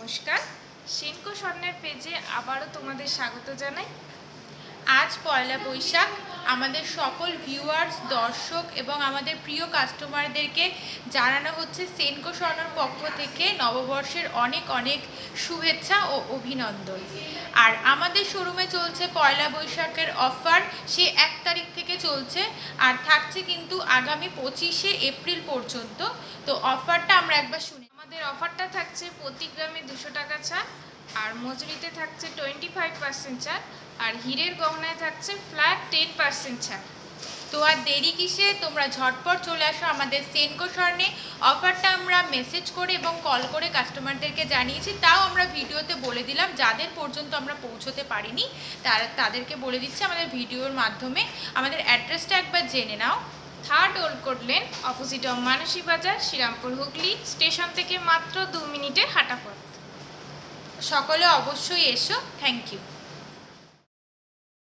নমস্কার, সেনকো স্বর্ণের পেজে আবারও তোমাদের স্বাগত জানাই। আজ পয়লা বৈশাখ। আমাদের সকল ভিউয়ার্স, দর্শক এবং আমাদের প্রিয় কাস্টমারদেরকে জানানো হচ্ছে সেনকো স্বর্ণের পক্ষ থেকে নববর্ষের অনেক অনেক শুভেচ্ছা ও অভিনন্দন। আর আমাদের শোরুমে চলছে পয়লা বৈশাখের অফার, সে 1 তারিখ থেকে চলছে আর থাকছে কিন্তু আগামী 25শে এপ্রিল পর্যন্ত। তো অফারটা আমরা একবার শুনি। আমাদের অফারটা থাকছে প্রতি গ্রামে 200 টাকা ছাড়, আর মজুরিতে থাকছে 25% ছাড়, আর হীরের গহনায় থাকছে ফ্ল্যাট 10% ছাড়। তো আর দেরি কিসে, তোমরা ঝটপট চলে আসো আমাদের সেনকো স্বর্ণে। অফারটা আমরা মেসেজ করে এবং কল করে কাস্টমারদেরকে জানিয়েছি, তাও আমরা ভিডিওতে বলে দিলাম। যাদের পর্যন্ত আমরা পৌঁছতে পারিনি তাদেরকে বলে দিচ্ছি আমাদের ভিডিওর মাধ্যমে। আমাদের অ্যাড্রেসটা একবার জেনে নাও। 3rd Old Court Lane, opposite of Mansi Bazar, Serampore Hooghly. Station থেকে মাত্র 2 মিনিটের হাঁটা পথ। সকলে অবশ্যই এসো। Thank you.